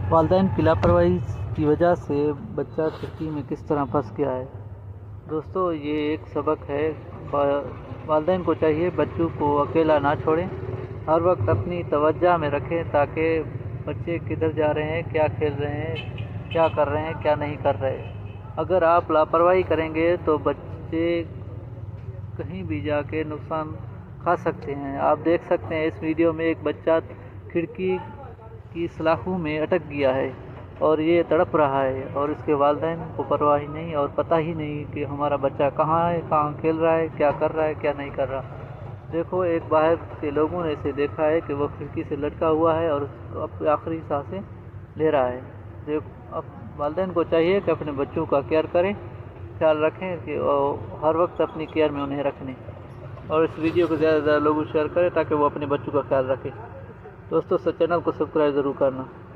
والدین کی لاپرواہی کی وجہ سے بچہ کھڑکی میں کس طرح پھنس گیا ہے۔ دوستو یہ ایک سبق ہے، والدین کو چاہیے بچوں کو اکیلا نہ چھوڑیں، ہر وقت اپنی توجہ میں رکھیں تاکہ بچے کدھر جا رہے ہیں، کیا کھیل رہے ہیں، کیا کر رہے ہیں، کیا نہیں کر رہے۔ اگر آپ لاپرواہی کریں گے تو بچے کہیں بھی جا کے نقصان کھا سکتے ہیں۔ آپ دیکھ سکتے ہیں اس ویڈیو میں ایک بچہ کھڑکی کی سلاخوں میں اٹک گیا ہے اور یہ تڑپ رہا ہے، اور اس کے والدین کو پرواہ ہی نہیں اور پتہ ہی نہیں کہ ہمارا بچہ کہاں ہے، کہاں کھیل رہا ہے، کیا کر رہا ہے، کیا نہیں کر رہا۔ دیکھو ایک باہر کے لوگوں نے اسے دیکھا ہے کہ وہ کھڑکی سے لٹکا ہوا ہے اور اب آخری سانسیں لے رہا ہے۔ اب والدین کو چاہیے کہ اپنے بچوں کا کیئر کریں، خیال رکھیں کہ ہر وقت اپنی کیئر میں انہیں رکھیں، اور اس ویڈیو کو زیادہ سے زیادہ لوگوں شیئر کریں تاکہ وہ اپنے بچوں کا خیال رکھیں۔ دوستو چینل کو سبسکرائب ضرور کرنا۔